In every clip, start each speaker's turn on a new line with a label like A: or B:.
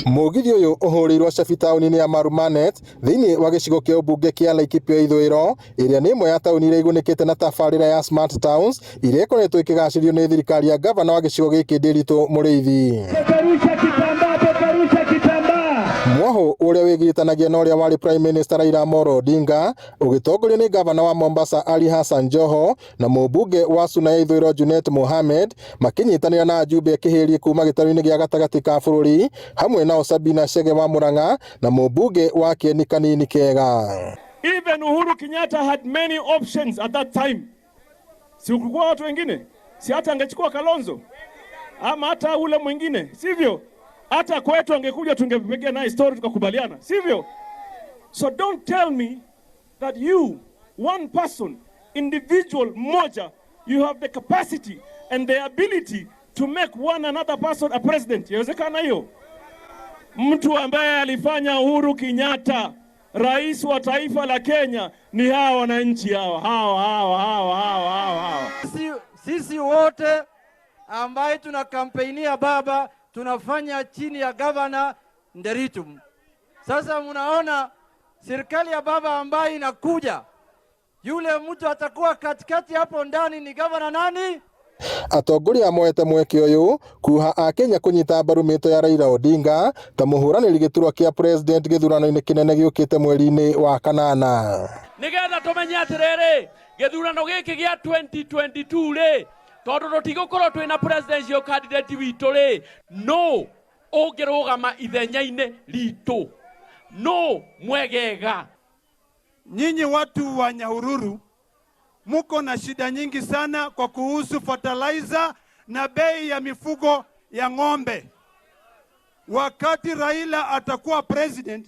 A: Mũgithi ũyũ ũhũrĩirwo Shafi taũni-inĩ ya Marumanet thĩinĩ wa gĩcigo kĩa ũmbunge kĩa Laikipia ithũĩro, ĩrĩa nĩ ĩmwe ya taũni iria igunĩkĩte na tabarĩra ya Smart Towns iria ĩkoretwo ikĩgacĩrio nĩ thirikari ya Ngabana wa gĩcigo gĩkĩ Ndiritu Muriithi. Mwaho ũrĩa wĩgiritanagia na ũrĩa warĩ Prime Minister Raila Amolo Odinga ũgĩtongorio nĩ Ngabana wa Mombasa Ali Hassan Joho na mũmbunge wa Suna ya ithũĩro Junet Mohamed makĩnyitanĩra na ajumbe kĩhĩri kuma gĩtarũ-inĩ gĩa gatagatĩ ka bũrũri hamwe na Sabina Chege wa Murang'a na mũmbunge wa Kieni Kanini Kega.
B: Even Uhuru Kenyatta had many options at that time. Si ukikuwa watu wengine, si hata angechukua Kalonzo ama hata ule mwingine, sivyo? Hata kwetu angekuja tungepiga naye story tukakubaliana, sivyo? So don't tell me that you, one person, individual moja, you have the capacity and the ability to make one another person a president. Yawezekana hiyo? Mtu ambaye alifanya Uhuru Kenyatta rais wa taifa la Kenya ni hawa wananchi hawa.
C: Sisi wote ambaye tuna kampeinia baba tunafanya chini ya Ngabana Ndiritu. Sasa mnaona serikali ya baba ambaye inakuja, yule mtu atakuwa katikati hapo ndani ni Ngabana nani?
A: Atongoria moete mweke ũyũ kuha a Kenya kũnyita mbaru mĩĩto ya Raila Odinga ta mũhũranĩri gĩturwa kĩa president gĩthurano-inĩ kĩnene gĩũkĩte mweri-inĩ wa kanana.
D: Nĩgetha tũmenye atĩrĩrĩ, gĩthurano gĩkĩ gĩa 2022 rĩ, tondũ tũtigũkorwo twĩna presidential candidate witũ rĩ, no ũngĩrũgama ithenya-inĩ ritũ, no mwegega.
E: Nyinyi watu wa Nyahururu muko na shida nyingi sana kwa kuhusu fertilizer na bei ya mifugo ya ng'ombe. Wakati Raila atakuwa president,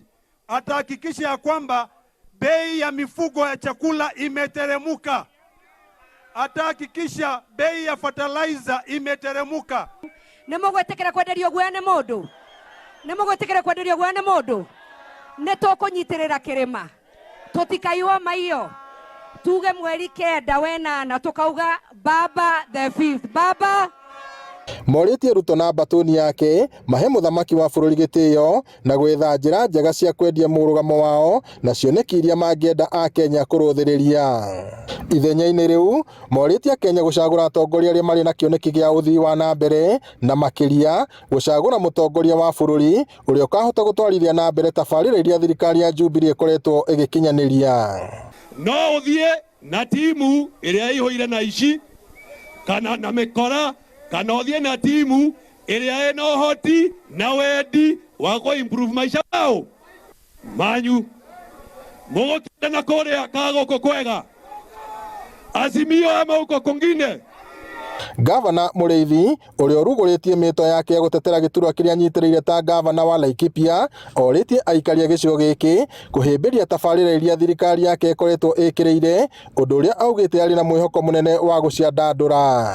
E: atahakikisha ya kwamba bei ya mifugo ya chakula imeteremuka. Atahakikisha bei ya fertilizer imeteremuka.
F: Nimugwetekera kwenderio gwene mundu. Nimugwetekera kwenderio gwene mundu. Nitukunyitirira kirima. Tutikaiwa maiyo. Tuge mweri kenda wenana tukauga baba the fifth. Baba
A: Morĩtie Ruto na mbatũni yake mahe mũthamaki wa bũrũri gĩtĩo na gwetha njĩra njega cia kwendia mũrũgamo wao na cioneki iria mangĩenda a Kenya kũrũthĩrĩria. Ithenya-inĩ rĩu morĩtie Kenya gũcagũra atongoria arĩa marĩ na kĩoneki gĩa ũthii wa na mbere na makĩria gũcagũra mũtongoria wa bũrũri ũrĩa ũkahota gũtwarithia na mbere tabarĩra iria thirikari ya Jubilee ĩkoretwo ĩgĩkinyanĩria.
B: No ũthiĩ na timu ĩrĩa ĩihũire na ici kana na mĩkora kana ũthiĩ na timu ĩrĩa ĩna ũhoti na wendi wa kũ-improve maica mao manyu mũgũkĩenda na kũrĩa kagũkũ kwega Azimio ama huko kũngine.
A: Ngabana Muriithi ũrĩa ũrugũrĩtie mĩĩto yake ya gũtetera gĩturwa kĩrĩa anyitĩrĩire ta Ngabana wa Laikipia orĩtie aikari a gĩcigo gĩkĩ kũhĩmbĩria tabarĩra iria thirikari yake ĩkoretwo ĩkĩrĩire, ũndũ ũrĩa augĩte arĩ na mwĩhoko mũnene wa gũciandandũra.